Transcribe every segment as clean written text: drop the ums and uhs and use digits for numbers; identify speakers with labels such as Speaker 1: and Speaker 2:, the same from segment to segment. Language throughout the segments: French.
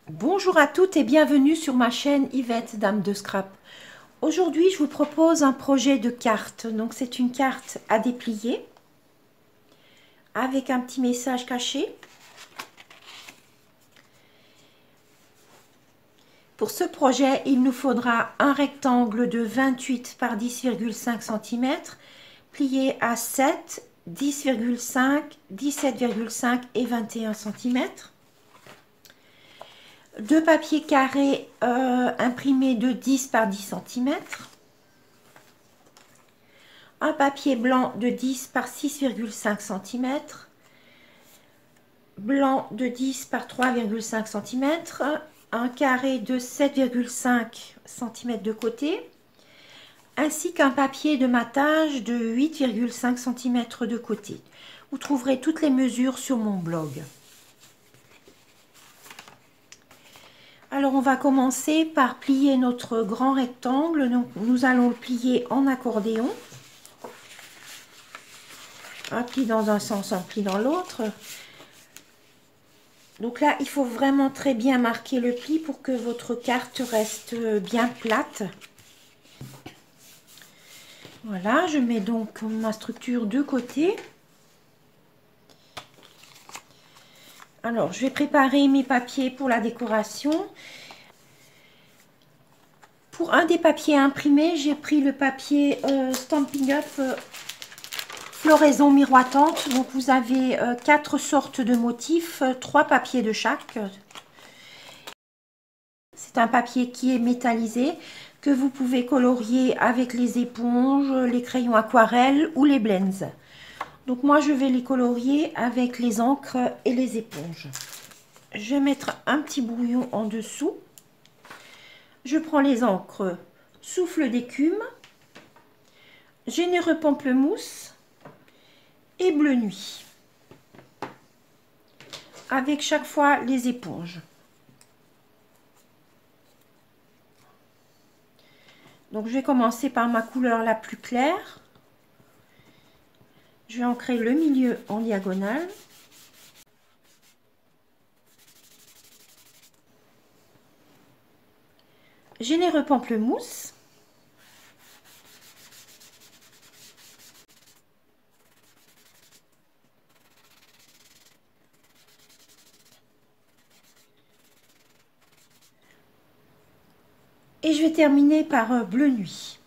Speaker 1: Bonjour à toutes et bienvenue sur ma chaîne Yvette Dame de Scrap. Aujourd'hui, je vous propose un projet de carte. Donc, c'est une carte à déplier avec un petit message caché. Pour ce projet, il nous faudra un rectangle de 28 par 10,5 cm, plié à 7, 10,5, 17,5 et 21 cm. Deux papiers carrés imprimés de 10 par 10 cm. Un papier blanc de 10 par 6,5 cm. Blanc de 10 par 3,5 cm. Un carré de 7,5 cm de côté. Ainsi qu'un papier de matage de 8,5 cm de côté. Vous trouverez toutes les mesures sur mon blog. Alors, on va commencer par plier notre grand rectangle. Donc, nous allons le plier en accordéon. Un pli dans un sens, un pli dans l'autre. Donc là, il faut vraiment très bien marquer le pli pour que votre carte reste bien plate. Voilà, je mets donc ma structure de côté. Alors, je vais préparer mes papiers pour la décoration. Pour un des papiers imprimés, j'ai pris le papier Stampin' Up floraison miroitante. Donc, vous avez 4 sortes de motifs, 3 papiers de chaque. C'est un papier qui est métallisé, que vous pouvez colorier avec les éponges, les crayons aquarelles ou les blends. Donc moi, je vais les colorier avec les encres et les éponges. Je vais mettre un petit brouillon en dessous. Je prends les encres Souffle d'écume, Généreux pamplemousse et Bleu nuit. Avec chaque fois les éponges. Donc je vais commencer par ma couleur la plus claire. Je vais ancrer le milieu en diagonale. Généreux pamplemousse. Et je vais terminer par Bleu nuit.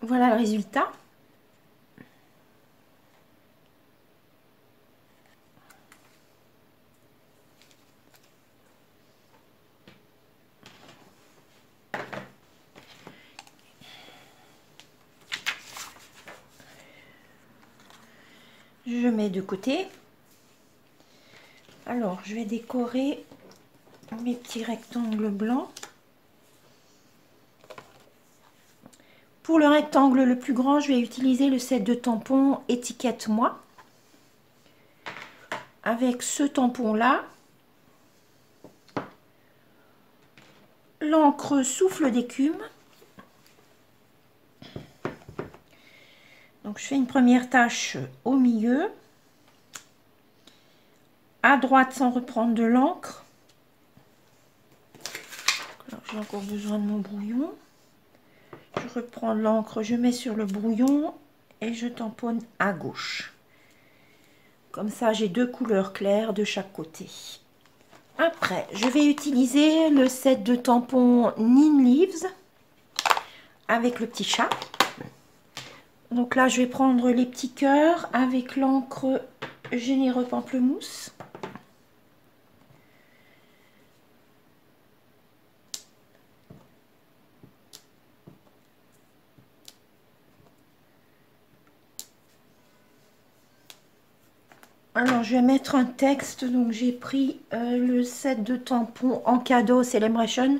Speaker 1: Voilà le résultat. Je mets de côté. Alors, je vais décorer mes petits rectangles blancs. Pour le rectangle le plus grand, je vais utiliser le set de tampons Étiquette-moi. Avec ce tampon-là, l'encre Souffle d'écume. Donc, je fais une première tache au milieu. À droite, sans reprendre de l'encre. J'ai encore besoin de mon brouillon. Je reprends l'encre, je mets sur le brouillon et je tamponne à gauche. Comme ça, j'ai deux couleurs claires de chaque côté. Après, je vais utiliser le set de tampons Neem Leaves avec le petit chat. Donc là, je vais prendre les petits cœurs avec l'encre Généreux pamplemousse. Alors, je vais mettre un texte. Donc, j'ai pris le set de tampons en cadeau Celebration.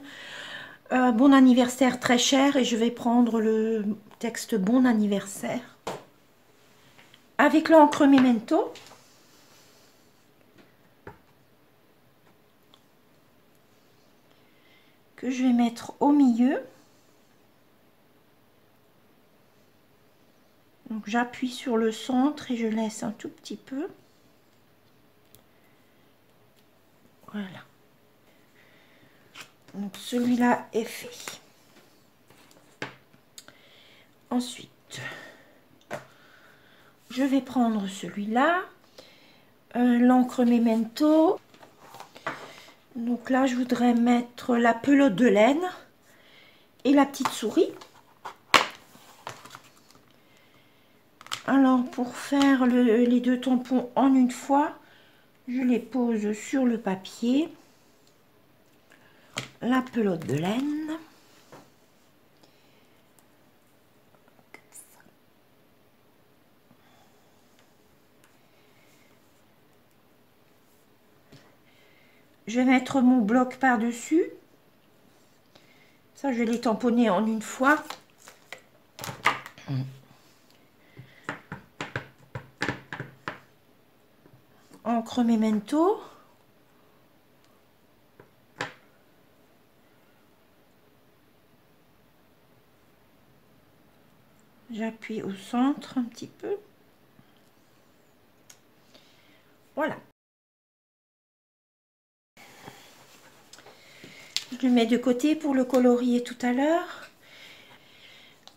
Speaker 1: Bon anniversaire très cher. Et je vais prendre le texte bon anniversaire. Avec l'encre Memento. que je vais mettre au milieu. Donc j'appuie sur le centre et je laisse un tout petit peu. Voilà. Donc celui-là est fait. Ensuite, je vais prendre celui-là, l'encre Memento. Donc là, je voudrais mettre la pelote de laine et la petite souris. Alors, pour faire les deux tampons en une fois, je les pose sur le papier. La pelote de laine. Je vais mettre mon bloc par-dessus. Ça, je vais les tamponner en une fois. Encre Memento. J'appuie au centre un petit peu. Voilà. Je le mets de côté pour le colorier tout à l'heure.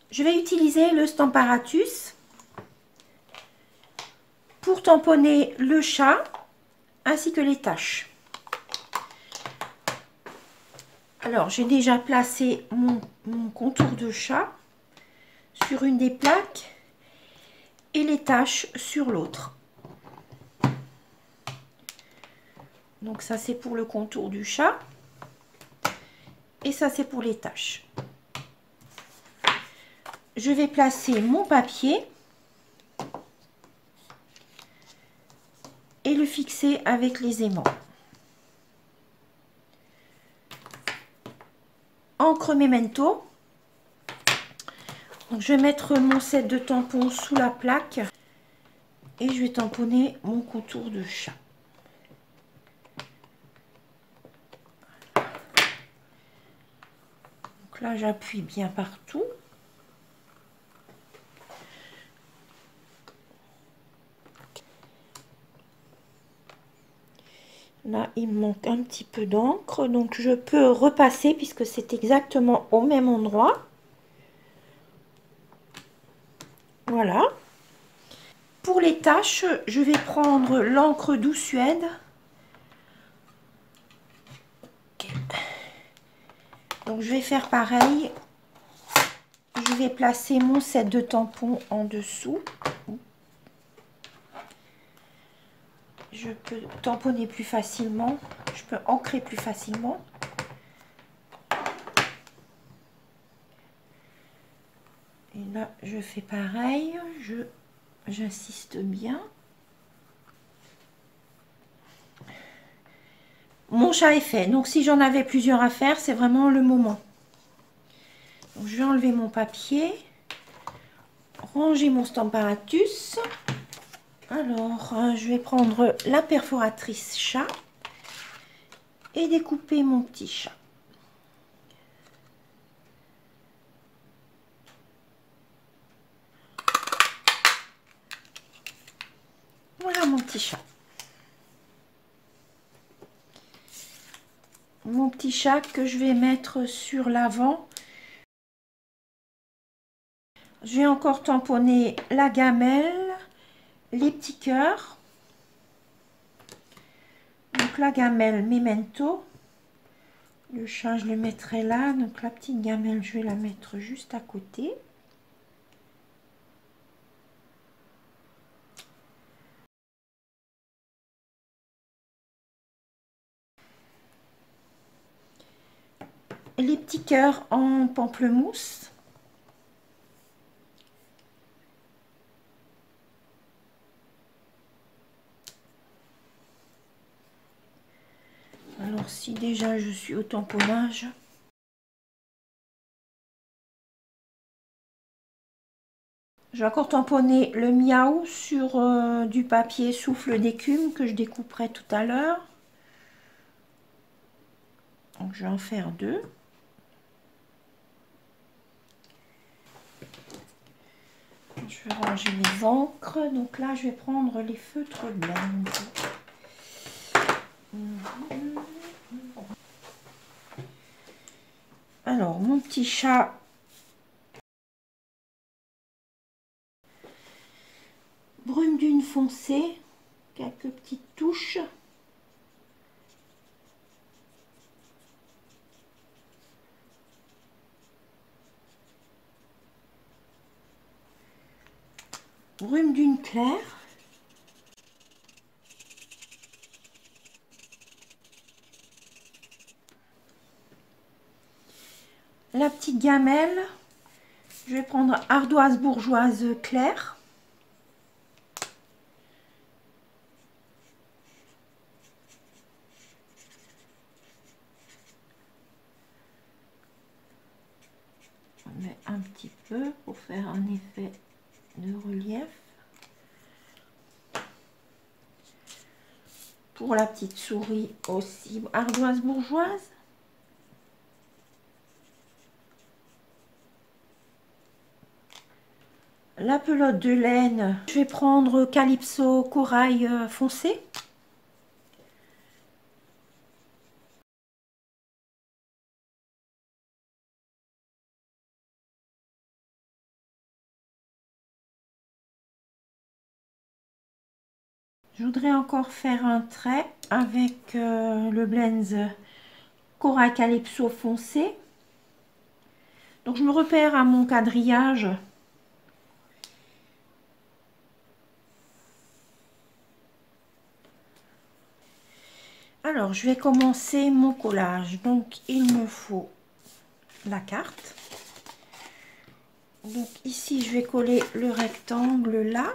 Speaker 1: Je vais utiliser le Stamparatus pour tamponner le chat ainsi que les taches. Alors, j'ai déjà placé mon contour de chat sur une des plaques et les taches sur l'autre. Donc ça, c'est pour le contour du chat et ça, c'est pour les taches. Je vais placer mon papier et le fixer avec les aimants. Encre Memento. Donc, je vais mettre mon set de tampons sous la plaque et je vais tamponner mon contour de chat. Donc là, j'appuie bien partout. Là, il me manque un petit peu d'encre, donc je peux repasser puisque c'est exactement au même endroit. Voilà. Pour les taches, je vais prendre l'encre Douce Suède. Okay. Donc, je vais faire pareil. Je vais placer mon set de tampons en dessous. Je peux tamponner plus facilement. Je peux ancrer plus facilement. Et là, je fais pareil. J'insiste bien. Mon chat est fait. Donc, si j'en avais plusieurs à faire, c'est vraiment le moment. Donc, je vais enlever mon papier. Ranger mon Stamparatus. Alors, je vais prendre la perforatrice chat et découper mon petit chat. Voilà mon petit chat. Mon petit chat que je vais mettre sur l'avant. Je vais encore tamponner la gamelle, les petits cœurs. Donc la gamelle Memento. Le chat, je le mettrai là. Donc la petite gamelle, je vais la mettre juste à côté. Les petits cœurs en pamplemousse. Alors si déjà je suis au tamponnage, je vais encore tamponner le miaou sur du papier souffle d'écume que je découperai tout à l'heure. Donc je vais en faire deux. Je vais ranger mes encres. Donc là, je vais prendre les feutres Blends. Alors, mon petit chat. Brume dune foncée. Quelques petites touches. Brume dune claire. La petite gamelle, je vais prendre ardoise bourgeoise claire. On met un petit peu pour faire un effet de relief. Pour la petite souris aussi, ardoise bourgeoise. La pelote de laine, je vais prendre Calypso corail foncé. Je voudrais encore faire un trait avec le Blends corail Calypso foncé. Donc je me repère à mon quadrillage. Alors, je vais commencer mon collage. Donc, il me faut la carte. Donc, ici, je vais coller le rectangle là.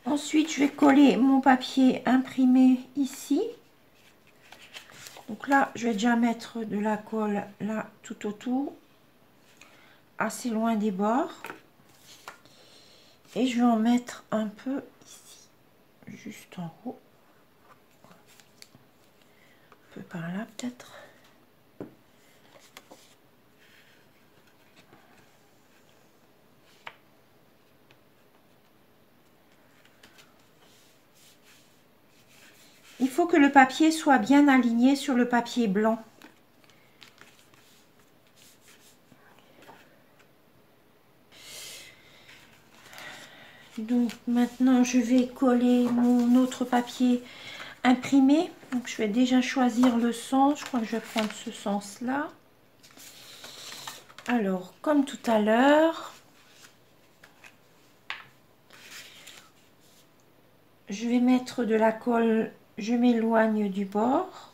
Speaker 1: Ensuite, je vais coller mon papier imprimé ici. Donc là, je vais déjà mettre de la colle là tout autour, assez loin des bords. Et je vais en mettre un peu ici, juste en haut. Un peu par là peut-être. Il faut que le papier soit bien aligné sur le papier blanc. Donc maintenant, je vais coller mon autre papier imprimé. Donc je vais déjà choisir le sens. Je crois que je vais prendre ce sens-là. Alors, comme tout à l'heure, je vais mettre de la colle. Je m'éloigne du bord.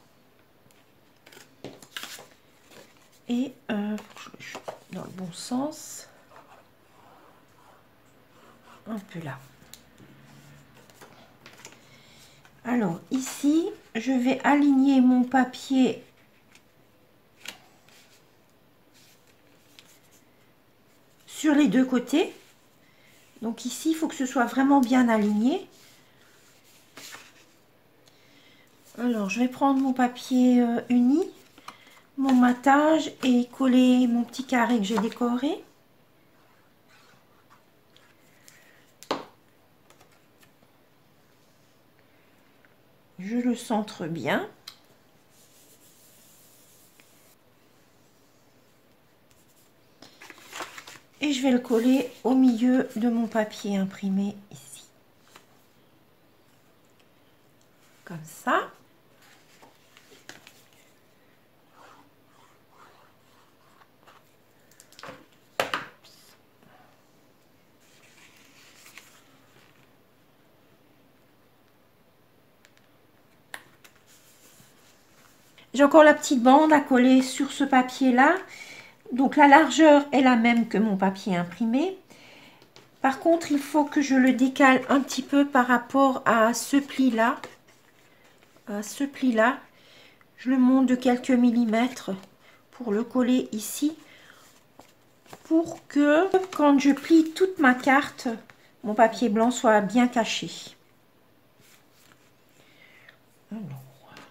Speaker 1: Et je suis dans le bon sens. Un peu là. Alors ici, je vais aligner mon papier sur les deux côtés. Donc ici, il faut que ce soit vraiment bien aligné. Alors, je vais prendre mon papier uni, mon matage et coller mon petit carré que j'ai décoré. Je le centre bien. Et je vais le coller au milieu de mon papier imprimé ici. Comme ça. J'ai encore la petite bande à coller sur ce papier-là. Donc la largeur est la même que mon papier imprimé. Par contre, il faut que je le décale un petit peu par rapport à ce pli-là. Je le monte de quelques millimètres pour le coller ici. pour que quand je plie toute ma carte, mon papier blanc soit bien caché. Alors, voilà.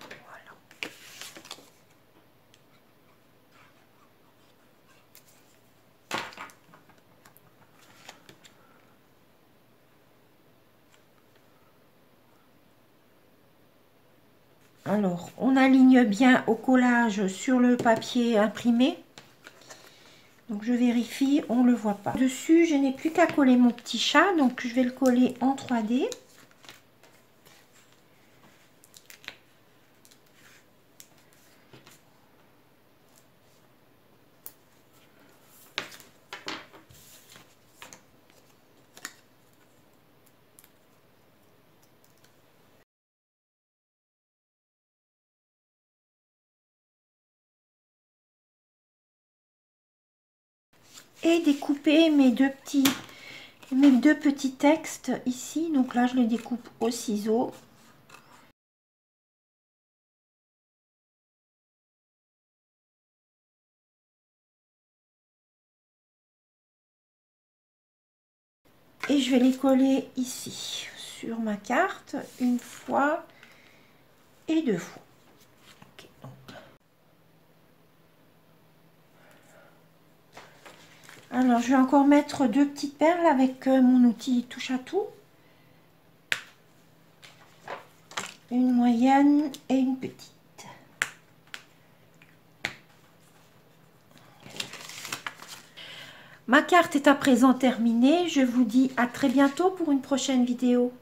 Speaker 1: Alors, on aligne bien au collage sur le papier imprimé. Donc, je vérifie, on ne le voit pas. Dessus, je n'ai plus qu'à coller mon petit chat. Donc, je vais le coller en 3D. Et découper mes deux petits textes ici. Donc là, je les découpe au ciseau. Et je vais les coller ici sur ma carte une fois et deux fois. Okay, alors, je vais encore mettre deux petites perles avec mon outil touche à tout. Une moyenne et une petite. Ma carte est à présent terminée. Je vous dis à très bientôt pour une prochaine vidéo.